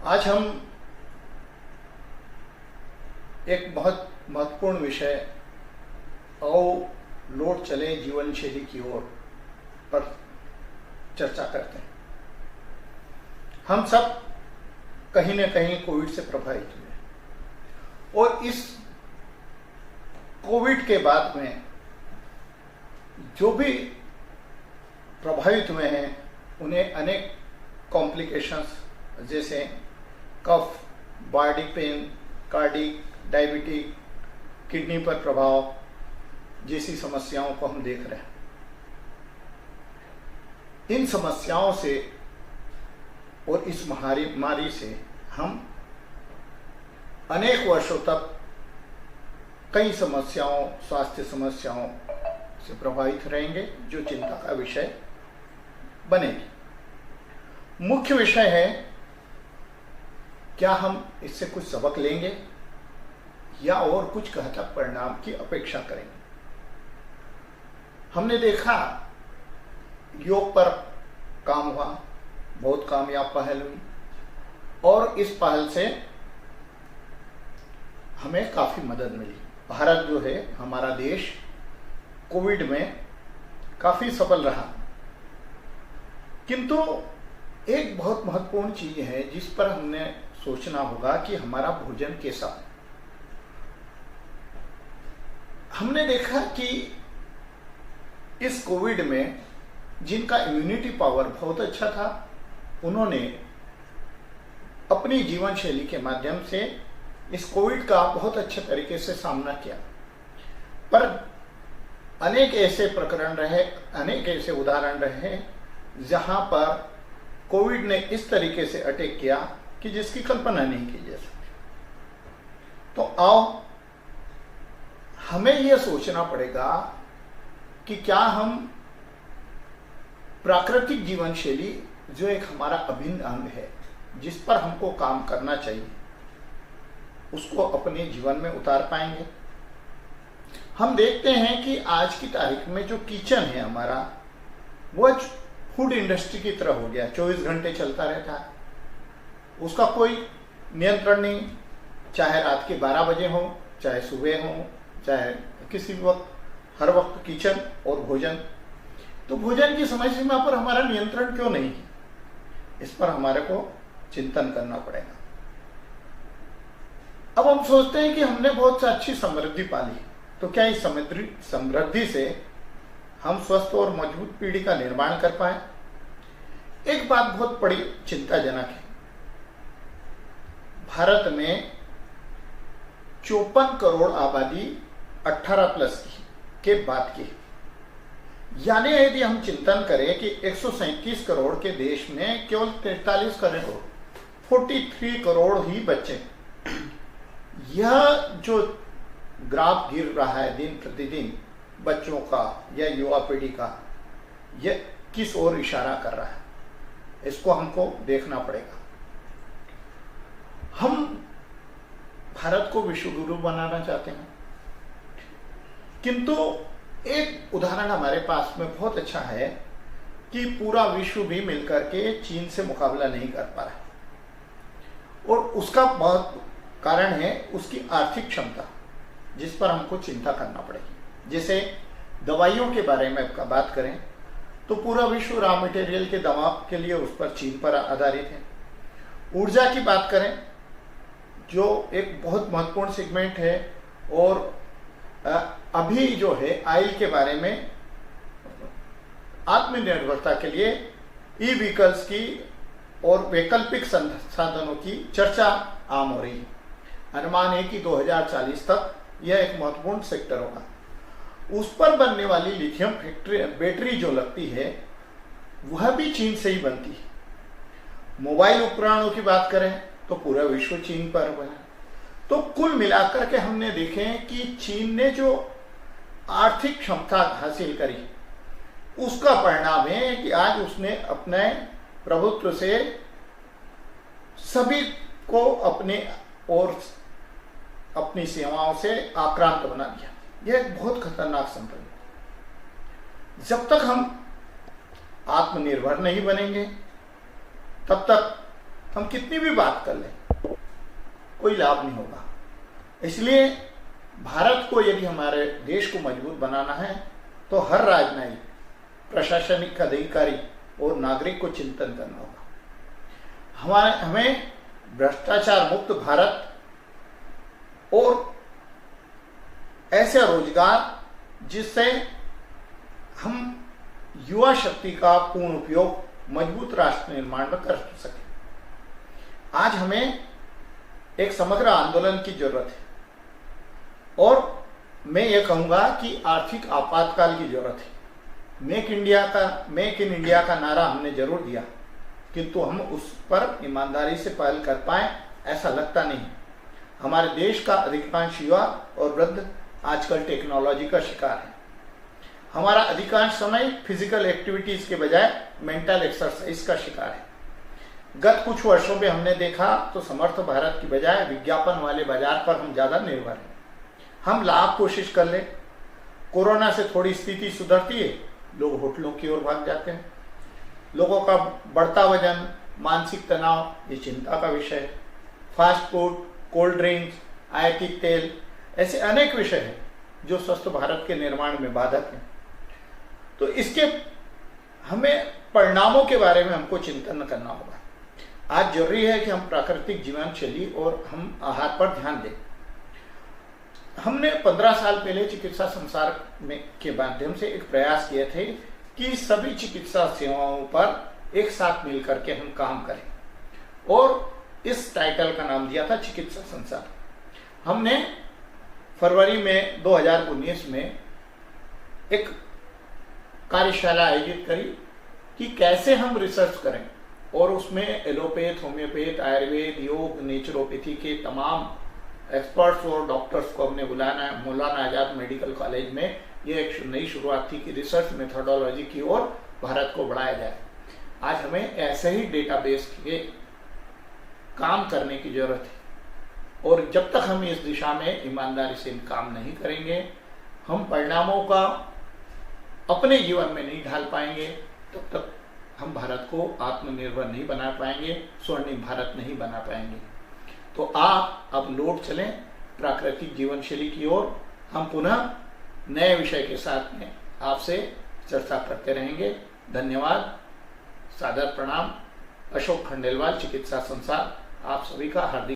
आज हम एक बहुत महत्वपूर्ण विषय आओ लौट चले जीवन शैली की ओर पर चर्चा करते हैं। हम सब कहीं न कहीं कोविड से प्रभावित हुए और इस कोविड के बाद में जो भी प्रभावित हुए हैं उन्हें अनेक कॉम्प्लिकेशंस जैसे cough, body pain, cardiac, diabetic, kidney पर प्रभाव जैसी समस्याओं को हम देख रहे हैं। इन समस्याओं से और इस महामारी से हम अनेक वर्षों तक कई समस्याओं, स्वास्थ्य समस्याओं से प्रभावित रहेंगे, जो चिंता का विषय बनेगी। मुख्य विषय है, क्या हम इससे कुछ सबक लेंगे या और कुछ घातक परिणाम की अपेक्षा करेंगे। हमने देखा योग पर काम हुआ, बहुत कामयाब पहल हुई और इस पहल से हमें काफी मदद मिली। भारत जो है, हमारा देश कोविड में काफी सफल रहा, किंतु एक बहुत महत्वपूर्ण चीज है जिस पर हमने सोचना होगा कि हमारा भोजन कैसा है। हमने देखा कि इस कोविड में जिनका इम्यूनिटी पावर बहुत अच्छा था, उन्होंने अपनी जीवन शैली के माध्यम से इस कोविड का बहुत अच्छे तरीके से सामना किया। पर अनेक ऐसे प्रकरण रहे, अनेक ऐसे उदाहरण रहे जहां पर कोविड ने इस तरीके से अटैक किया कि जिसकी कल्पना नहीं की जा सकती। तो आओ हमें यह सोचना पड़ेगा कि क्या हम प्राकृतिक जीवन शैली जो एक हमारा अभिन्न अंग है, जिस पर हमको काम करना चाहिए, उसको अपने जीवन में उतार पाएंगे। हम देखते हैं कि आज की तारीख में जो किचन है हमारा, वो फूड इंडस्ट्री की तरह हो गया, 24 घंटे चलता रहता है, उसका कोई नियंत्रण नहीं। चाहे रात के 12 बजे हो, चाहे सुबह हो, चाहे किसी वक्त, हर वक्त किचन और भोजन। तो भोजन की समय सीमा पर हमारा नियंत्रण क्यों नहीं है, इस पर हमारे को चिंतन करना पड़ेगा। अब हम सोचते हैं कि हमने बहुत अच्छी समृद्धि पाली, तो क्या इस समृद्धि से हम स्वस्थ और मजबूत पीढ़ी का निर्माण कर पाए। एक बात बहुत बड़ी चिंताजनक है, भारत में 54 करोड़ आबादी 18+ के बाद की, यानी यदि हम चिंतन करें कि 137 करोड़ के देश में केवल 43 करोड़ 43 करोड़ ही बच्चे, यह जो ग्राफ गिर रहा है दिन प्रतिदिन बच्चों का या युवा पीढ़ी का, यह किस ओर इशारा कर रहा है, इसको हमको देखना पड़ेगा। हम भारत को विश्व गुरु बनाना चाहते हैं, किंतु एक उदाहरण हमारे पास में बहुत अच्छा है कि पूरा विश्व भी मिलकर के चीन से मुकाबला नहीं कर पा रहा है और उसका बहुत कारण है उसकी आर्थिक क्षमता, जिस पर हमको चिंता करना पड़ेगी। जैसे दवाइयों के बारे में बात करें तो पूरा विश्व रॉ मटेरियल के दवा के लिए उस पर चीन पर आधारित है। ऊर्जा की बात करें जो एक बहुत महत्वपूर्ण सेगमेंट है, और अभी जो है ऑयल के बारे में आत्मनिर्भरता के लिए ई व्हीकल्स की और वैकल्पिक संसाधनों की चर्चा आम हो रही है। अनुमान है कि 2040 तक यह एक महत्वपूर्ण सेक्टर होगा। उस पर बनने वाली लिथियम बैटरी जो लगती है, वह भी चीन से ही बनती है। मोबाइल उपकरणों की बात करें तो पूरा विश्व चीन पर बना। तो कुल मिलाकर के हमने देखे कि चीन ने जो आर्थिक क्षमता हासिल करी, उसका परिणाम है कि आज उसने अपने प्रभुत्व से सभी को अपने और अपनी सेवाओं से आक्रांत बना दिया। यह एक बहुत खतरनाक संकल्प है। जब तक हम आत्मनिर्भर नहीं बनेंगे, तब तक हम कितनी भी बात कर लें, कोई लाभ नहीं होगा। इसलिए भारत को यदि हमारे देश को मजबूत बनाना है तो हर राजनयिक, प्रशासनिक अधिकारी और नागरिक को चिंतन करना होगा। हमें भ्रष्टाचार मुक्त भारत और ऐसे रोजगार जिससे हम युवा शक्ति का पूर्ण उपयोग मजबूत राष्ट्र निर्माण में कर सके। आज हमें एक समग्र आंदोलन की जरूरत है और मैं ये कहूंगा कि आर्थिक आपातकाल की जरूरत है। मेक इन इंडिया का नारा हमने जरूर दिया, किंतु हम उस पर ईमानदारी से पहल कर पाए ऐसा लगता नहीं। हमारे देश का अधिकांश युवा और वृद्ध आजकल टेक्नोलॉजी का शिकार है। हमारा अधिकांश समय फिजिकल एक्टिविटीज के बजाय मेंटल एक्सरसाइज का शिकार है। गत कुछ वर्षों में हमने देखा तो समर्थ भारत की बजाय विज्ञापन वाले बाजार पर हम ज्यादा निर्भर हैं। हम लाख कोशिश कर ले, कोरोना से थोड़ी स्थिति सुधरती है, लोग होटलों की ओर भाग जाते हैं। लोगों का बढ़ता वजन, मानसिक तनाव, ये चिंता का विषय है। फास्ट फूड, कोल्ड ड्रिंक्स, आयातित तेल, ऐसे अनेक विषय हैं जो स्वस्थ भारत के निर्माण में बाधक हैं। तो इसके हमें परिणामों के बारे में हमको चिंतन करना होगा। आज जरूरी है कि हम प्राकृतिक जीवन शैली और हम आहार पर ध्यान दें। हमने 15 साल पहले चिकित्सा संसार के माध्यम से एक प्रयास किए थे कि सभी चिकित्सा सेवाओं पर एक साथ मिलकर के हम काम करें और इस टाइटल का नाम दिया था चिकित्सा संसार। हमने फरवरी में 2019 में एक कार्यशाला आयोजित करी कि कैसे हम रिसर्च करें और उसमें एलोपैथ, होम्योपैथ, आयुर्वेद, योग, नेचुरोपैथी के तमाम एक्सपर्ट्स और डॉक्टर्स को हमने बुलाना है। मौलाना आजाद मेडिकल कॉलेज में ये एक नई शुरुआत थी कि रिसर्च मेथोडोलॉजी की ओर भारत को बढ़ाया जाए। आज हमें ऐसे ही डेटाबेस के काम करने की जरूरत है और जब तक हम इस दिशा में ईमानदारी से काम नहीं करेंगे, हम परिणामों का अपने जीवन में नहीं ढाल पाएंगे, तब तक हम भारत को आत्मनिर्भर नहीं बना पाएंगे, स्वर्णिम भारत नहीं बना पाएंगे। तो आप अब लौट चलें प्राकृतिक जीवन शैली की ओर। हम पुनः नए विषय के साथ में आपसे चर्चा करते रहेंगे। धन्यवाद, सादर प्रणाम। अशोक खंडेलवाल, चिकित्सा संसार, आप सभी का हार्दिक